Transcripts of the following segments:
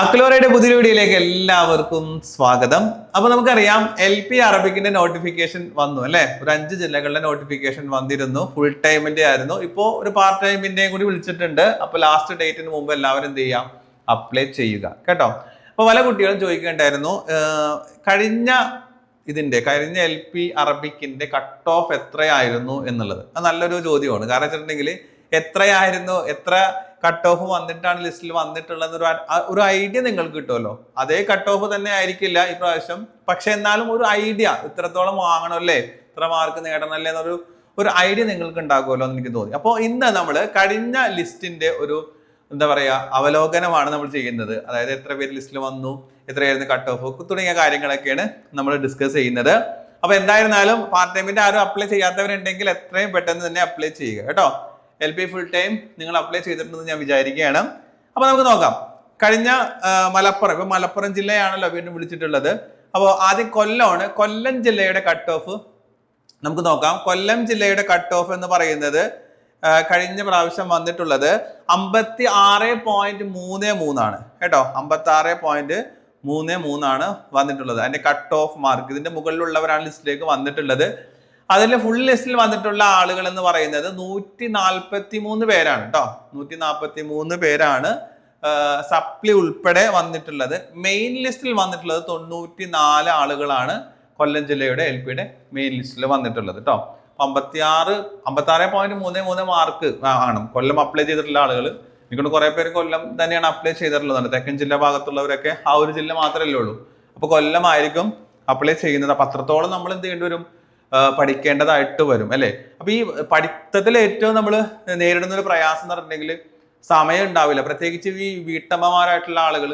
അക്ലോറയുടെ പുതിയ വീഡിയോയിലേക്ക് എല്ലാവർക്കും സ്വാഗതം. അപ്പൊ നമുക്കറിയാം LP അറബിക്കിന്റെ നോട്ടിഫിക്കേഷൻ വന്നു അല്ലെ. ഒരു 5 ജില്ലകളുടെ നോട്ടിഫിക്കേഷൻ വന്നിരുന്നു. ഫുൾ ടൈമിന്റെ ആയിരുന്നു. ഇപ്പോ ഒരു പാർട്ട് ടൈമിന്റെയും കൂടി വിളിച്ചിട്ടുണ്ട്. അപ്പൊ ലാസ്റ്റ് ഡേറ്റിന് മുമ്പ് എല്ലാവരും എന്ത് ചെയ്യാം, അപ്ലൈ ചെയ്യുക കേട്ടോ. അപ്പൊ പല കുട്ടികളും ചോദിക്കേണ്ടായിരുന്നു, കഴിഞ്ഞ LP അറബിക്കിന്റെ കട്ട് ഓഫ് എത്രയായിരുന്നു എന്നുള്ളത്. അത് നല്ലൊരു ചോദ്യമാണ്. കാരണം വെച്ചിട്ടുണ്ടെങ്കിൽ എത്രയായിരുന്നു, എത്ര കട്ട് ഓഫ് വന്നിട്ടാണ് ലിസ്റ്റിൽ വന്നിട്ടുള്ളത് ഒരു ഐഡിയ നിങ്ങൾക്ക് കിട്ടുമല്ലോ. അതേ കട്ട് ഓഫ് തന്നെ ആയിരിക്കില്ല ഈ പ്രാവശ്യം, പക്ഷെ എന്നാലും ഒരു ഐഡിയ ഇത്രത്തോളം വാങ്ങണമല്ലേ, ഇത്ര മാർക്ക് നേടണമല്ലേ ഒരു ഐഡിയ നിങ്ങൾക്ക് ഉണ്ടാകുമല്ലോ എന്ന് എനിക്ക് തോന്നി. അപ്പോൾ ഇന്ന് നമ്മൾ കഴിഞ്ഞ ലിസ്റ്റിന്റെ ഒരു അവലോകനമാണ് നമ്മൾ ചെയ്യുന്നത്. അതായത് എത്ര പേര് ലിസ്റ്റിൽ വന്നു, എത്രയായിരുന്നു കട്ട് ഓഫ് തുടങ്ങിയ കാര്യങ്ങളൊക്കെയാണ് നമ്മൾ ഡിസ്കസ് ചെയ്യുന്നത്. അപ്പൊ എന്തായിരുന്നാലും പാർട്ട് ടൈമിന്റെ ആരും അപ്ലൈ ചെയ്യാത്തവരുണ്ടെങ്കിൽ എത്രയും പെട്ടെന്ന് തന്നെ അപ്ലൈ ചെയ്യുക കേട്ടോ. LP ഫുൾ ടൈം നിങ്ങൾ അപ്ലൈ ചെയ്തിട്ടുണ്ടെന്ന് ഞാൻ വിചാരിക്കുകയാണ്. അപ്പൊ നമുക്ക് നോക്കാം. കഴിഞ്ഞ മലപ്പുറം ജില്ലയാണല്ലോ വീണ്ടും വിളിച്ചിട്ടുള്ളത്. അപ്പോൾ ആദ്യം കൊല്ലമാണ്. കൊല്ലം ജില്ലയുടെ കട്ട് ഓഫ് നമുക്ക് നോക്കാം. കൊല്ലം ജില്ലയുടെ കട്ട് ഓഫ് എന്ന് പറയുന്നത് കഴിഞ്ഞ പ്രാവശ്യം വന്നിട്ടുള്ളത് 56.33 ആണ് കേട്ടോ. 56.33 ആണ് വന്നിട്ടുള്ളത് അതിന്റെ കട്ട് ഓഫ് മാർക്ക്. ഇതിന്റെ മുകളിലുള്ളവരാണ് ലിസ്റ്റിലേക്ക് വന്നിട്ടുള്ളത്. അതിൽ ഫുൾ ലിസ്റ്റിൽ വന്നിട്ടുള്ള ആളുകൾ എന്ന് പറയുന്നത് 143 പേരാണ് കേട്ടോ. 143 പേരാണ് സപ്ലി ഉൾപ്പെടെ വന്നിട്ടുള്ളത്. മെയിൻ ലിസ്റ്റിൽ വന്നിട്ടുള്ളത് 94 ആളുകളാണ് കൊല്ലം ജില്ലയുടെ LPയുടെ മെയിൻ ലിസ്റ്റിൽ വന്നിട്ടുള്ളത് കേട്ടോ. 56.33 മാർക്ക് ആണ് കൊല്ലം അപ്ലൈ ചെയ്തിട്ടുള്ള ആളുകൾ. എനിക്കൊണ്ട് കുറെ പേര് കൊല്ലം തന്നെയാണ് അപ്ലൈ ചെയ്തിട്ടുള്ളത്. തെക്കൻ ജില്ല ഭാഗത്തുള്ളവരൊക്കെ ആ ഒരു ജില്ല മാത്രമല്ലേ ഉള്ളൂ. അപ്പൊ കൊല്ലമായിരിക്കും അപ്ലൈ ചെയ്യുന്നത്. അപ്പൊ അത്രത്തോളം നമ്മൾ എന്ത് ചെയ്യേണ്ടി വരും, പഠിക്കേണ്ടതായിട്ട് വരും അല്ലെ. അപ്പൊ ഈ പഠിത്തത്തിൽ ഏറ്റവും നമ്മൾ നേരിടുന്ന ഒരു പ്രയാസം എന്ന് പറഞ്ഞിട്ടുണ്ടെങ്കിൽ സമയം ഉണ്ടാവില്ല. പ്രത്യേകിച്ച് ഈ വീട്ടമ്മമാരായിട്ടുള്ള ആളുകൾ,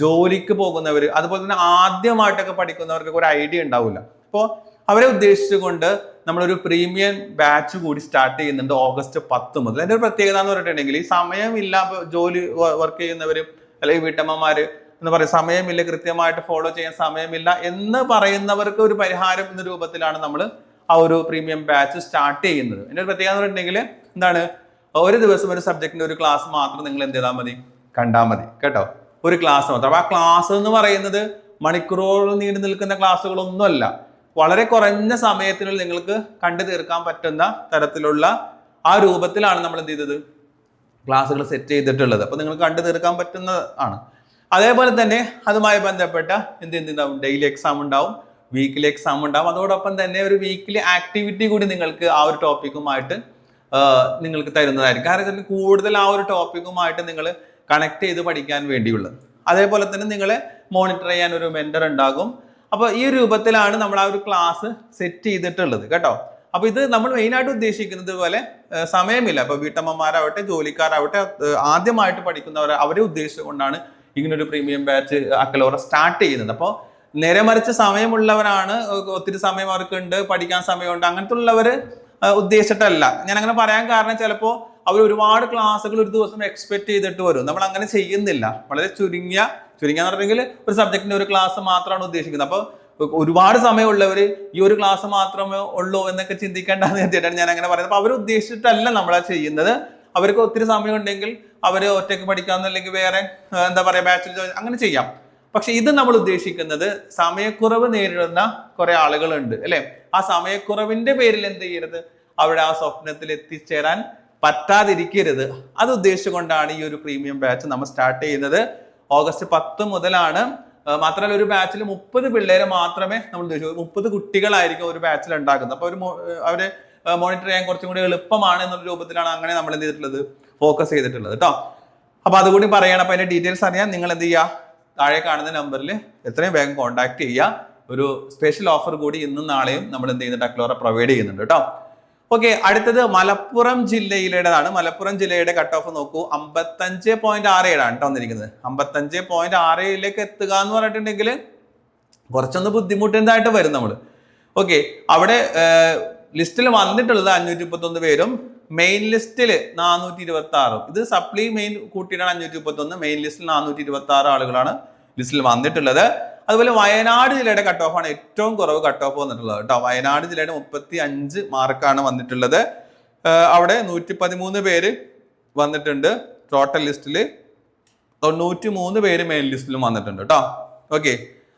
ജോലിക്ക് പോകുന്നവര്, അതുപോലെ തന്നെ ആദ്യമായിട്ടൊക്കെ പഠിക്കുന്നവർക്കൊക്കെ ഒരു ഐഡിയ ഉണ്ടാവില്ല. അപ്പോൾ അവരെ ഉദ്ദേശിച്ചുകൊണ്ട് നമ്മളൊരു പ്രീമിയം ബാച്ച് കൂടി സ്റ്റാർട്ട് ചെയ്യുന്നുണ്ട് August 10 മുതൽ. അതിന്റെ ഒരു പ്രത്യേകത എന്ന് പറഞ്ഞിട്ടുണ്ടെങ്കിൽ ഈ സമയമില്ല, ജോലി വർക്ക് ചെയ്യുന്നവര് അല്ലെങ്കിൽ വീട്ടമ്മമാര് എന്ന് പറയും, സമയമില്ല, കൃത്യമായിട്ട് ഫോളോ ചെയ്യാൻ സമയമില്ല എന്ന് പറയുന്നവർക്ക് ഒരു പരിഹാരം എന്ന രൂപത്തിലാണ് നമ്മൾ ആ ഒരു പ്രീമിയം ബാച്ച് സ്റ്റാർട്ട് ചെയ്യുന്നത്. അതിന്റെ ഒരു പ്രത്യേകത എന്ന് പറഞ്ഞിട്ടുണ്ടെങ്കിൽ എന്താണ്, ഒരു ദിവസം ഒരു സബ്ജക്റ്റിന്റെ ഒരു ക്ലാസ് മാത്രം നിങ്ങൾ എന്ത് ചെയ്താൽ മതി, കണ്ടാൽ മതി കേട്ടോ. ഒരു ക്ലാസ് മാത്രം. അപ്പൊ ആ ക്ലാസ് എന്ന് പറയുന്നത് മണിക്കൂറുകളോളം നീണ്ടു നിൽക്കുന്ന ക്ലാസ്സുകളൊന്നുമല്ല. വളരെ കുറഞ്ഞ സമയത്തിനുള്ളിൽ നിങ്ങൾക്ക് കണ്ടു തീർക്കാൻ പറ്റുന്ന തരത്തിലുള്ള ആ രൂപത്തിലാണ് നമ്മൾ എന്ത് ചെയ്തത്, ക്ലാസ്സുകൾ സെറ്റ് ചെയ്തിട്ടുള്ളത്. അപ്പൊ നിങ്ങൾ കണ്ടു തീർക്കാൻ പറ്റുന്നതാണ്. അതേപോലെ തന്നെ അതുമായി ബന്ധപ്പെട്ട എന്തുണ്ടാവും, ഡെയിലി എക്സാം ഉണ്ടാവും, വീക്കിലി എക്സാം ഉണ്ടാവും. അതോടൊപ്പം തന്നെ ഒരു വീക്കിലി ആക്ടിവിറ്റി കൂടി നിങ്ങൾക്ക് ആ ഒരു ടോപ്പിക്കുമായിട്ട് നിങ്ങൾക്ക് തരുന്നതായിരിക്കും. കാരണം കൂടുതൽ ആ ഒരു ടോപ്പിക്കുമായിട്ട് നിങ്ങൾ കണക്ട് ചെയ്ത് പഠിക്കാൻ വേണ്ടിയുള്ളത്. അതേപോലെ തന്നെ നിങ്ങളെ മോണിറ്റർ ചെയ്യാൻ ഒരു മെന്റർ ഉണ്ടാകും. അപ്പൊ ഈ രൂപത്തിലാണ് നമ്മൾ ആ ഒരു ക്ലാസ് സെറ്റ് ചെയ്തിട്ടുള്ളത് കേട്ടോ. അപ്പൊ ഇത് നമ്മൾ മെയിനായിട്ട് ഉദ്ദേശിക്കുന്നത് പോലെ സമയമില്ല. അപ്പൊ വീട്ടമ്മമാരാവട്ടെ, ജോലിക്കാരാവട്ടെ, ആദ്യമായിട്ട് പഠിക്കുന്നവർ, അവരെ ഉദ്ദേശിച്ചുകൊണ്ടാണ് ഇങ്ങനൊരു പ്രീമിയം ബാച്ച് അക്ലോറ സ്റ്റാർട്ട് ചെയ്യുന്നത്. അപ്പോൾ നേരെ മറിച്ച് സമയമുള്ളവരാണ്, ഒത്തിരി സമയം അവർക്കുണ്ട്, പഠിക്കാൻ സമയമുണ്ട്, അങ്ങനത്തെ ഉള്ളവർ ഉദ്ദേശിച്ചിട്ടല്ല ഞാൻ അങ്ങനെ പറയാൻ കാരണം, ചിലപ്പോൾ അവർ ഒരുപാട് ക്ലാസ്സുകൾ ഒരു ദിവസം എക്സ്പെക്ട് ചെയ്തിട്ട് വരും. നമ്മൾ അങ്ങനെ ചെയ്യുന്നില്ല. വളരെ ചുരുങ്ങിയ എന്ന് പറഞ്ഞെങ്കിൽ ഒരു സബ്ജക്റ്റിന്റെ ഒരു ക്ലാസ് മാത്രമാണ് ഉദ്ദേശിക്കുന്നത്. അപ്പോൾ ഒരുപാട് സമയമുള്ളവർ ഈ ഒരു ക്ലാസ് മാത്രമേ ഉള്ളൂ എന്നൊക്കെ ചിന്തിക്കേണ്ടെന്ന് വെച്ചിട്ടാണ് ഞാൻ അങ്ങനെ പറയുന്നത്. അപ്പൊ അവർ ഉദ്ദേശിച്ചിട്ടല്ല നമ്മളാ ചെയ്യുന്നത്. അവർക്ക് ഒത്തിരി സമയം ഉണ്ടെങ്കിൽ അവര് ഒറ്റയ്ക്ക് പഠിക്കാമെന്ന്, അല്ലെങ്കിൽ വേറെ ബാച്ചിൽ അങ്ങനെ ചെയ്യാം. പക്ഷെ ഇത് നമ്മൾ ഉദ്ദേശിക്കുന്നത് സമയക്കുറവ് നേരിടുന്ന കുറെ ആളുകളുണ്ട് അല്ലെ. ആ സമയക്കുറവിന്റെ പേരിൽ എന്ത് ചെയ്യരുത്, അവിടെ ആ സ്വപ്നത്തിൽ എത്തിച്ചേരാൻ പറ്റാതിരിക്കരുത്. അത് ഉദ്ദേശിച്ചുകൊണ്ടാണ് ഈ ഒരു പ്രീമിയം ബാച്ച് നമ്മൾ സ്റ്റാർട്ട് ചെയ്യുന്നത്. August 10 മുതലാണ്. മാത്രമല്ല ഒരു ബാച്ചിൽ 30 പിള്ളേരെ മാത്രമേ നമ്മൾ ഉദ്ദേശിക്കൂ. 30 കുട്ടികളായിരിക്കും ഒരു ബാച്ചിൽ ഉണ്ടാക്കുന്നത്. അപ്പൊ അവര് മോണിറ്റർ ചെയ്യാൻ കുറച്ചും കൂടി എളുപ്പമാണ് എന്നുള്ള രൂപത്തിലാണ് അങ്ങനെ നമ്മൾ എന്ത് ചെയ്തിട്ടുള്ളത്, ഫോക്കസ് ചെയ്തിട്ടുള്ളത് കേട്ടോ. അപ്പൊ അതുകൂടി പറയണം. അപ്പൊ അതിന്റെ ഡീറ്റെയിൽസ് അറിയാൻ നിങ്ങൾ എന്ത് ചെയ്യുക, താഴെ കാണുന്ന നമ്പറിൽ എത്രയും വേഗം കോൺടാക്ട് ചെയ്യുക. ഒരു സ്പെഷ്യൽ ഓഫർ കൂടി ഇന്നും നാളെയും നമ്മൾ എന്ത് ചെയ്യുന്നുണ്ട്, അക്ലോറ പ്രൊവൈഡ് ചെയ്യുന്നുണ്ട് കേട്ടോ. ഓക്കെ, അടുത്തത് മലപ്പുറം ജില്ലയിലേതാണ്. മലപ്പുറം ജില്ലയുടെ കട്ട് ഓഫ് നോക്കൂ. 55.67 ആണ് കേട്ടോ വന്നിരിക്കുന്നത്. 55.67 എത്തുക എന്ന് പറഞ്ഞിട്ടുണ്ടെങ്കിൽ കുറച്ചൊന്ന് ബുദ്ധിമുട്ടുന്നതായിട്ട് വരും നമ്മൾ. ഓക്കെ, അവിടെ ലിസ്റ്റിൽ വന്നിട്ടുള്ളത് 531 പേരും, മെയിൻ ലിസ്റ്റിൽ 426. ഇത് സപ്ലി മെയിൻ കൂട്ടിയിട്ടാണ് 531. മെയിൻ ലിസ്റ്റിൽ 426 ആളുകളാണ് ലിസ്റ്റിൽ വന്നിട്ടുള്ളത്. അതുപോലെ വയനാട് ജില്ലയുടെ കട്ട് ഓഫ് ആണ് ഏറ്റവും കുറവ് കട്ട് ഓഫ് വന്നിട്ടുള്ളത് കേട്ടോ. വയനാട് ജില്ലയുടെ 35 മാർക്കാണ് വന്നിട്ടുള്ളത്. അവിടെ 113 പേര് വന്നിട്ടുണ്ട് ടോട്ടൽ ലിസ്റ്റിൽ. 93 പേര് മെയിൻ ലിസ്റ്റിലും വന്നിട്ടുണ്ട് കേട്ടോ. ഓക്കെ,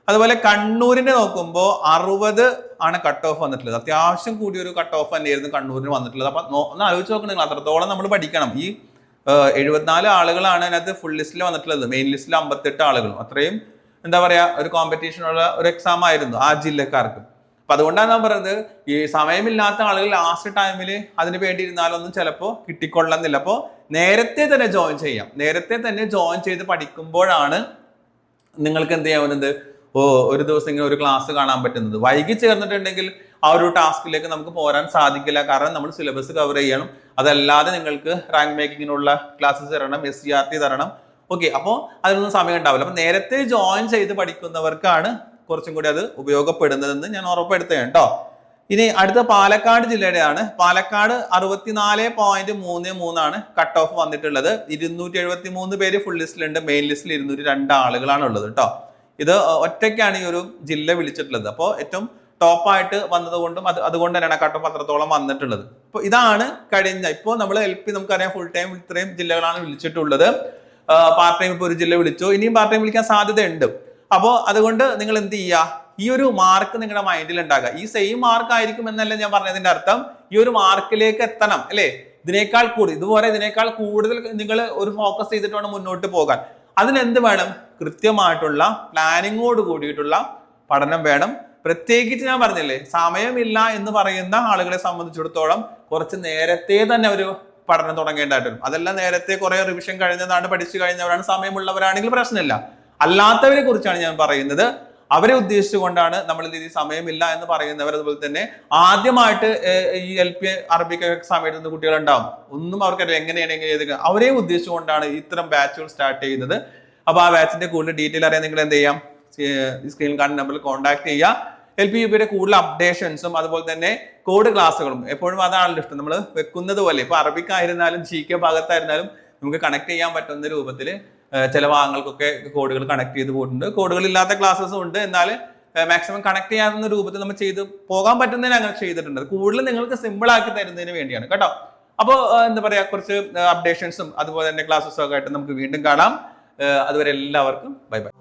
അതുപോലെ കണ്ണൂരിന്റെ നോക്കുമ്പോൾ 60 ആണ് കട്ട് ഓഫ് വന്നിട്ടുള്ളത്. അത്യാവശ്യം കൂടിയ ഒരു കട്ട് ഓഫ് തന്നെയായിരുന്നു കണ്ണൂരിന് വന്നിട്ടുള്ളത്. അപ്പൊ ഒന്ന് ആലോചിച്ച് നോക്കണം, നിങ്ങൾ അത്രത്തോളം നമ്മൾ പഠിക്കണം. ഈ 74 ആളുകളാണ് അതിനകത്ത് ഫുൾ ലിസ്റ്റിൽ വന്നിട്ടുള്ളത്. മെയിൻ ലിസ്റ്റിൽ 58 ആളുകളും. അത്രയും എന്താ പറയാ, ഒരു കോമ്പറ്റീഷനുള്ള ഒരു എക്സാം ആയിരുന്നു ആ ജില്ലക്കാർക്ക്. അപ്പൊ അതുകൊണ്ടാണ് ഞാൻ പറയുന്നത്, ഈ സമയമില്ലാത്ത ആളുകൾ ലാസ്റ്റ് ടൈമിൽ അതിന് വേണ്ടി ഇരുന്നാലൊന്നും ചിലപ്പോൾ കിട്ടിക്കൊള്ളുന്നില്ല. അപ്പോൾ നേരത്തെ തന്നെ ജോയിൻ ചെയ്യാം. നേരത്തെ തന്നെ ജോയിൻ ചെയ്ത് പഠിക്കുമ്പോഴാണ് നിങ്ങൾക്ക് എന്ത് ചെയ്യാവുന്നത്, ഒരു ദിവസം ഇങ്ങനെ ഒരു ക്ലാസ് കാണാൻ പറ്റുന്നത്. വൈകി ചേർന്നിട്ടുണ്ടെങ്കിൽ ആ ഒരു ടാസ്കിലേക്ക് നമുക്ക് പോരാൻ സാധിക്കില്ല. കാരണം നമ്മൾ സിലബസ് കവർ ചെയ്യണം. അതല്ലാതെ നിങ്ങൾക്ക് റാങ്ക് മേക്കിങ്ങിനുള്ള ക്ലാസ്സസ് തരണം, SCRT തരണം. ഓക്കെ, അപ്പോൾ അതിനൊന്നും സമയം ഉണ്ടാവില്ല. അപ്പൊ നേരത്തെ ജോയിൻ ചെയ്ത് പഠിക്കുന്നവർക്കാണ് കുറച്ചും കൂടി അത് ഉപയോഗപ്പെടുന്നതെന്ന് ഞാൻ ഉറപ്പെടുത്തുകയാണ് കേട്ടോ. ഇനി അടുത്ത പാലക്കാട് ജില്ലയുടെയാണ്. പാലക്കാട് 64.33 ആണ് കട്ട് ഓഫ് വന്നിട്ടുള്ളത്. 273 പേര് ഫുൾ ലിസ്റ്റിലുണ്ട്. മെയിൻ ലിസ്റ്റിൽ 202 ആളുകളാണ് ഉള്ളത് കേട്ടോ. ഇത് ഒറ്റയ്ക്കാണ് ഈ ഒരു ജില്ല വിളിച്ചിട്ടുള്ളത്. അപ്പോൾ ഏറ്റവും ടോപ്പായിട്ട് വന്നതുകൊണ്ടും അതുകൊണ്ട് തന്നെയാണ് കട്ട് ഓഫ് അത്രത്തോളം വന്നിട്ടുള്ളത്. അപ്പോൾ ഇതാണ് കഴിഞ്ഞ, ഇപ്പോൾ നമ്മൾ LP നമുക്കറിയാം ഫുൾ ടൈം ഇത്രയും ജില്ലകളാണ് വിളിച്ചിട്ടുള്ളത്. പാർട്ട് ടൈം ഇപ്പോൾ ഒരു ജില്ല വിളിച്ചു, ഇനിയും പാർട്ട് ടൈം വിളിക്കാൻ സാധ്യതയുണ്ട്. അപ്പോൾ അതുകൊണ്ട് നിങ്ങൾ എന്ത് ചെയ്യുക, ഈ ഒരു മാർക്ക് നിങ്ങളുടെ മൈൻഡിൽ ഉണ്ടാകുക. ഈ സെയിം മാർക്ക് ആയിരിക്കും എന്നല്ല ഞാൻ പറഞ്ഞതിന്റെ അർത്ഥം. ഈ ഒരു മാർക്കിലേക്ക് എത്തണം അല്ലേ, ഇതിനേക്കാൾ കൂടുതൽ, ഇതുപോലെ ഇതിനേക്കാൾ കൂടുതൽ നിങ്ങൾ ഒരു ഫോക്കസ് ചെയ്തിട്ട് വേണം മുന്നോട്ട് പോകാൻ. അതിനെന്ത് വേണം, കൃത്യമായിട്ടുള്ള പ്ലാനിങ്ങോട് കൂടിയിട്ടുള്ള പഠനം വേണം. പ്രത്യേകിച്ച് ഞാൻ പറഞ്ഞില്ലേ, സമയമില്ല എന്ന് പറയുന്ന ആളുകളെ സംബന്ധിച്ചിടത്തോളം കുറച്ച് നേരത്തെ തന്നെ ഒരു പഠനം തുടങ്ങേണ്ടതായിട്ട് വരും. അതെല്ലാം നേരത്തെ കുറെ റിവിഷൻ കഴിഞ്ഞതാണ്, പഠിച്ചു കഴിഞ്ഞവരാണ്, സമയമുള്ളവരാണെങ്കിൽ പ്രശ്നമില്ല. അല്ലാത്തവരെ കുറിച്ചാണ് ഞാൻ പറയുന്നത്. അവരെ ഉദ്ദേശിച്ചുകൊണ്ടാണ് നമ്മൾ ഈ സമയമില്ല എന്ന് പറയുന്നവർ. അതുപോലെ തന്നെ ആദ്യമായിട്ട് ഈ LP അറബിക് എക്സാം എഴുതുന്ന കുട്ടികളുണ്ടാവും, ഒന്നും അവർക്കറിയില്ല എങ്ങനെയാണ് അവരെ ഉദ്ദേശിച്ചുകൊണ്ടാണ് ഇത്തരം ബാച്ചുകൾ സ്റ്റാർട്ട് ചെയ്യുന്നത്. അപ്പൊ ആ ബാച്ചിന്റെ കൂടുതൽ ഡീറ്റെയിൽ അറിയാൻ നിങ്ങൾ എന്ത് ചെയ്യാം, സ്ക്രീനിൽ കാണുന്ന നമ്പറിൽ കോൺടാക്ട് ചെയ്യുക. LP UPയുടെ കൂടുതൽ അപ്ഡേഷൻസും അതുപോലെ തന്നെ കോഡ് ക്ലാസ്സുകളും എപ്പോഴും അതാണല്ലോ ഇഷ്ടം. നമ്മൾ വെക്കുന്നത് പോലെ ഇപ്പൊ അറബിക് ആയിരുന്നാലും GK ഭാഗത്തായിരുന്നാലും നമുക്ക് കണക്ട് ചെയ്യാൻ പറ്റുന്ന രൂപത്തിൽ ചില ഭാഗങ്ങൾക്കൊക്കെ കോഡുകൾ കണക്ട് ചെയ്ത് പോയിട്ടുണ്ട്. കോഡുകൾ ഇല്ലാത്ത ക്ലാസ്സസും ഉണ്ട്. എന്നാൽ മാക്സിമം കണക്ട് ചെയ്യാവുന്ന രൂപത്തിൽ നമ്മൾ ചെയ്ത് പോകാൻ പറ്റുന്നതിന് അങ്ങനെ ചെയ്തിട്ടുണ്ട്. കൂടുതൽ നിങ്ങൾക്ക് സിമ്പിൾ ആക്കി തരുന്നതിന് വേണ്ടിയാണ് കേട്ടോ. അപ്പോൾ എന്താ പറയാ, കുറച്ച് അപ്ഡേഷൻസും അതുപോലെ തന്നെ ക്ലാസ്സസും ഒക്കെ ആയിട്ട് നമുക്ക് വീണ്ടും കാണാം. അതുവരെ എല്ലാവർക്കും ബൈ ബൈ.